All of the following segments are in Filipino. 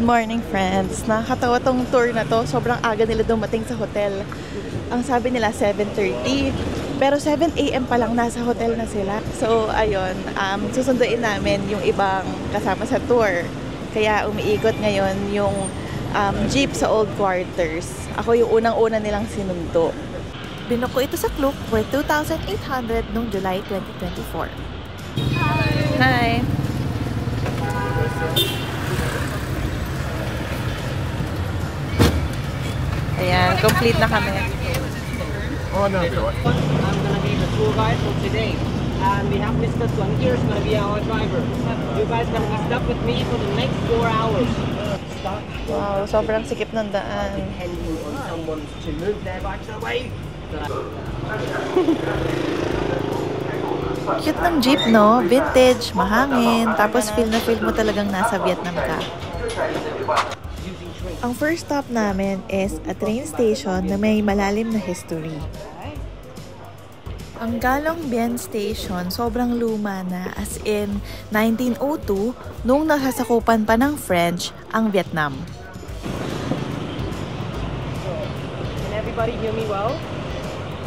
Good morning, friends. Nakakatawa tong tour na to. Sobrang aga nila dumating sa hotel. Ang sabi nila 7:30. Pero 7 AM pa lang nasa hotel na sila. So, ayun. Susunduin namin yung ibang kasama sa tour. Kaya umiikot ngayon yung jeep sa old quarters. Ako yung unang-una nilang sinundo. Binuko ito sa Klook for 2,800 noong July 2024. Hi! Ayan, complete na kami. Oh, no. I'm gonna be the tour guide for today. And we have Mr. Tuan here is gonna be our driver. You guys gonna be stuck with me for the next 4 hours. Wow, sobrang sikip ng daan. Depending on someone to move their bikes away. Cute ng jeep, no? Vintage, mahangin, tapos feel na feel mo talagang nasa Vietnam ka. Ang first stop namin is a train station na may malalim na history. Ang Galong Bien Station sobrang luma na, as in 1902 nung nasasakupan pa ng French ang Vietnam. Can everybody hear me well?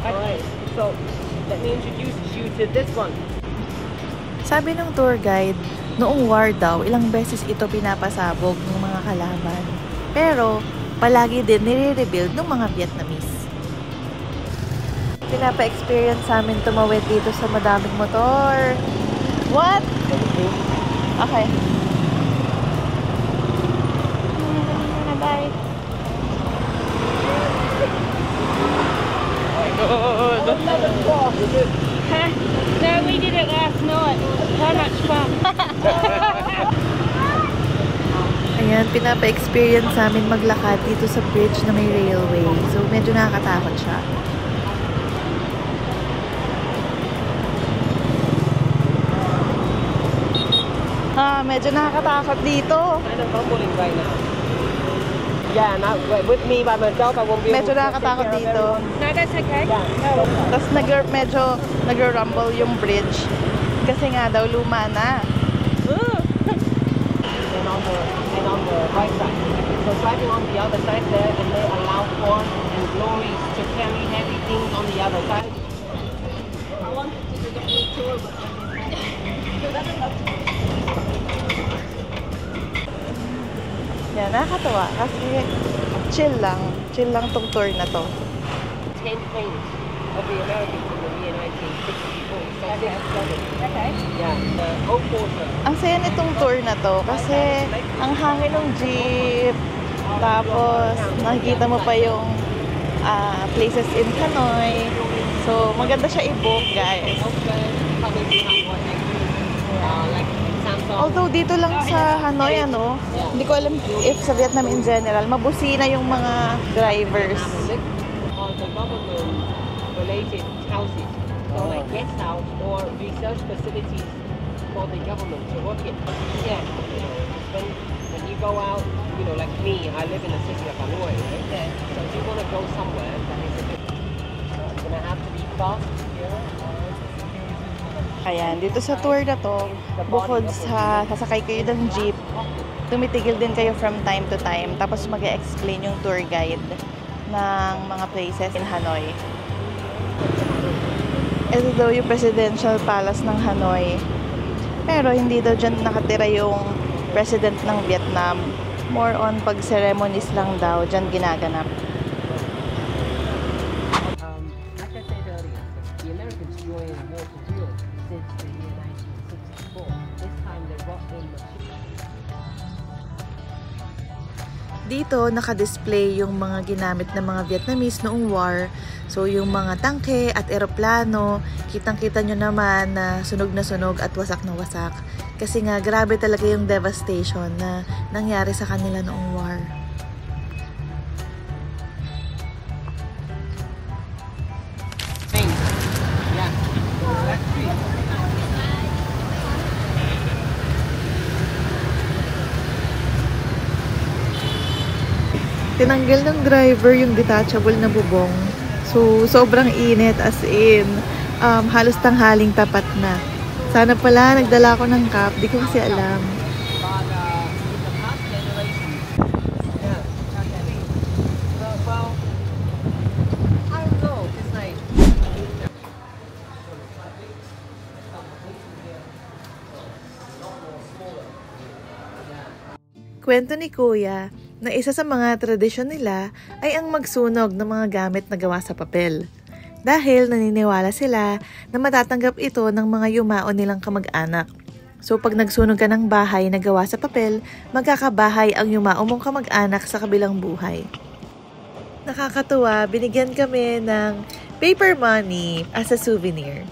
Alright, so let me introduce you to this one. Sabi ng tour guide, noong war daw, ilang beses ito pinapasabog ng mga kalaban. Pero, palagi din nire-rebuild ng mga Vietnamese. Pinapa-experience sa amin tumawid dito sa madaming motor. What? Okay. Bye. Huh? No, we did it last night. So much fun. Ayan, pinapa-experience sa amin maglakad dito sa bridge na may railway. So, medyo nakakatakot siya. Medyo nakakatakot dito. Kind of bumbling right now. Yeah, not with me by myself, I won't be able Medyo to nakakatakot take care of dito. everyone. No, that's okay. Yeah. Tapos medyo nag-rumble yung bridge. Kasi nga daw luma na. And on the right side. So driving on the other side there, and they allow horns and glories to carry heavy things on the other side. I wanted to do the whole tour, but Yan, nakakatawa. Kasi chill lang tong tour na to. 10 planes of the Americans in the year 1964. So okay. Yeah, the O-Quarter. Ang saya nitong tour na to kasi ang hangin ng jeep. Tapos nakikita mo pa yung places in Hanoi. So maganda siya i-book, guys. Although dito lang sa Hanoi, hindi ko alam if sa Vietnam in general, mabusina yung mga drivers. The government-related houses, so like guest house or research facilities for the government to work in. Yeah, when you go out, like me, I live in the city of Hanoi, right? Yeah. So if you want to go somewhere that is a bit, it's gonna have to be fast. Ayan, dito sa tour na to, bukod sa sasakay kayo ng jeep, tumitigil din kayo from time to time, tapos mag-explain yung tour guide ng mga places in Hanoi. Ito daw yung Presidential Palace ng Hanoi. Pero hindi daw dyan nakatira yung President ng Vietnam. More on pag-ceremonies lang daw dyan ginaganap. Like I said earlier, the Americans joined war to deal since the year 1964. This time they brought in machines. Dito, naka-display yung mga ginamit ng mga Vietnamese noong war. So, yung mga tangke at eroplano, kitang-kita nyo naman na sunog at wasak na wasak. Kasi nga, grabe talaga yung devastation na nangyari sa kanila noong war. Tinanggal ng driver yung detachable na bubong. So, sobrang init, as in, halos tanghaling tapat na. Sana pala nagdala ako ng cap, di ko kasi alam. Kwento ni Kuya na isa sa mga tradisyon nila ay ang magsunog ng mga gamit na gawa sa papel. Dahil naniniwala sila na matatanggap ito ng mga yumao nilang kamag-anak. So pag nagsunog ka ng bahay na gawa sa papel, magkakabahay ang yumao mong kamag-anak sa kabilang buhay. Nakakatuwa, binigyan kami ng paper money as a souvenir.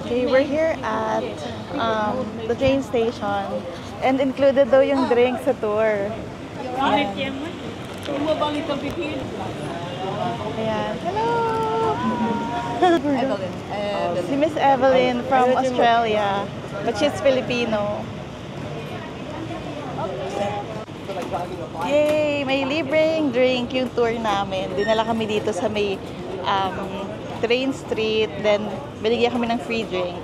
Okay, we're here at the train station and included daw yung drink sa tour. Ayan. Ayan. Hello! Si Miss Evelyn from Australia, but she's Filipino. Yay! May libreng drink yung tour namin. Dinala kami dito sa may train street, then binigyan kami ng free drink.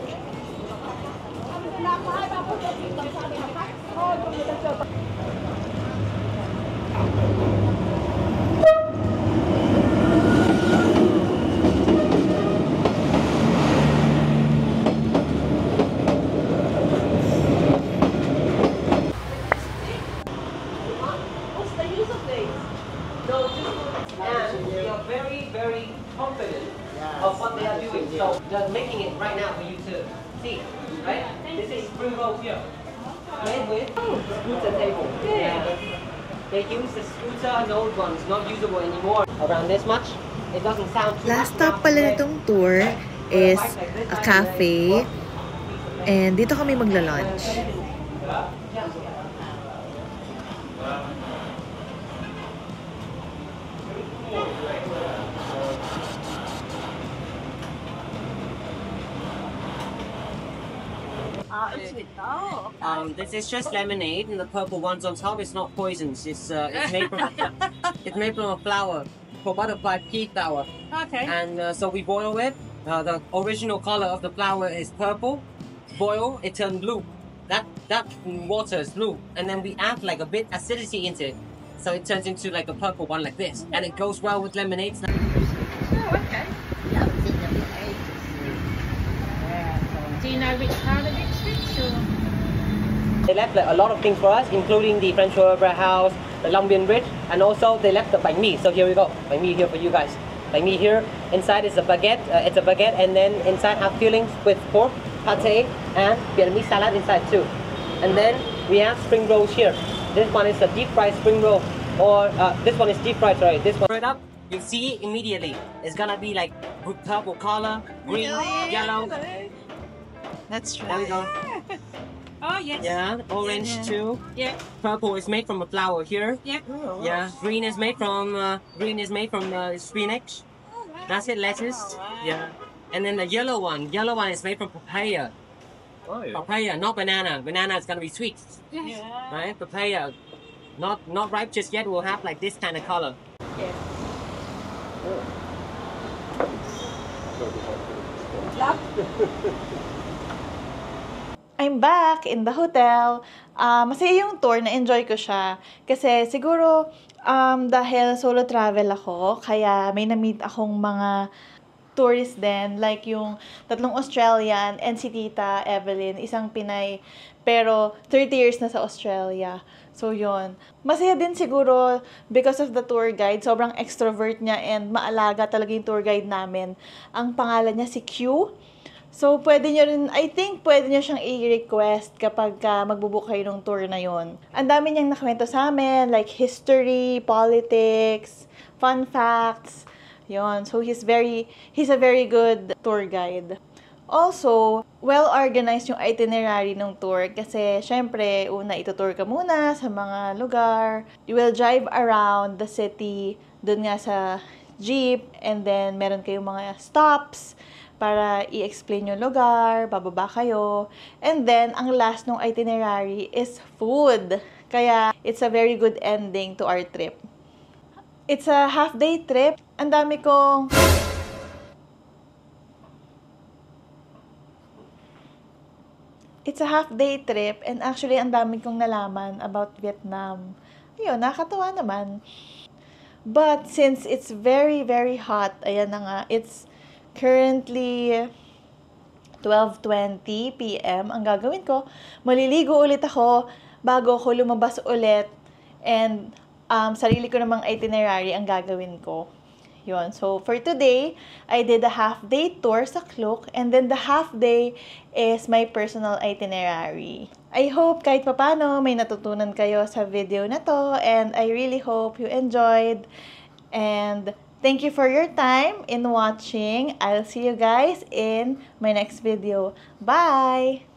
What's the use of this? No, and we are very, very confident of what they are doing. So they're making it right now for you to see. Right? This is spring rolls here. Made with scooter table. Yeah. They use the scooter, the old ones, not usable anymore. Around this much. It doesn't sound too Last stop pala nitong tour is a cafe. And dito kami magla-lunch. This is just lemonade, and the purple ones on top is not poisons. It's made from a flower called butterfly pea flower. Okay. And so we boil it. The original color of the flower is purple. Boil, it turns blue. That water is blue, and then we add like a bit acidity into it, so it turns into like a purple one like this, and it goes well with lemonade. Oh, okay. Do you know which part of Ipswich or? They left like, a lot of things for us, including the French Opera House, the Long Bien Bridge, and also they left the bánh mì. So here we go, bánh mì here for you guys. Bánh mì here, inside is a baguette. It's a baguette, and then inside have fillings with pork, pate, and Vietnamese salad inside too. And then we have spring rolls here. This one is a deep fried spring roll, or this one is deep fried. Sorry, this one. Straight up, you see immediately. It's gonna be like purple color, green, yellow. That's There we go. Oh yes. Yeah, orange too. Yeah. Purple is made from a flower here. Yeah. Yeah, green is made from spinach. That's it, lettuce. Yeah, and then the yellow one is made from papaya. Oh, yeah. Papaya, not banana. Banana is gonna be sweet, Yeah. right? Papaya, not ripe just yet. Will have like this kind of color. Yeah. I'm back in the hotel. Masaya yung tour, na-enjoy ko siya. Kasi siguro, dahil solo travel ako, kaya may na-meet akong mga tourists din. Like yung 3 Australian and si Tita Evelyn, isang Pinay. Pero 30 years na sa Australia. So yun. Masaya din siguro because of the tour guide. Sobrang extrovert niya and maalaga talaga yung tour guide namin. Ang pangalan niya si Q. So, pwede nyo rin, I think, pwede nyo siyang i-request kapag magbubook kayo ng tour na yon. Ang dami niyang nakwento sa amin, like history, politics, fun facts, yon. So, he's a very good tour guide. Also, well-organized yung itinerary ng tour kasi, syempre, una, itutour ka muna sa mga lugar. You will drive around the city, dun nga sa jeep, and then meron kayong mga stops para i-explain yung lugar, bababa kayo. And then, ang last ng itinerary is food. Kaya, it's a very good ending to our trip. It's a half-day trip. Ang dami kong... It's a half-day trip and actually, ang dami kong nalaman about Vietnam. Ayun, nakakatuwa naman. But since it's very, very hot, ayan na nga, it's Currently, 12:20 p.m. Ang gagawin ko, maliligo ulit ako bago ako lumabas ulit. And sarili ko namang itinerary ang gagawin ko. Yun. So, for today, I did a half-day tour sa Klook. And then the half-day is my personal itinerary. I hope kahit papano may natutunan kayo sa video na to. And I really hope you enjoyed. And thank you for your time in watching. I'll see you guys in my next video. Bye!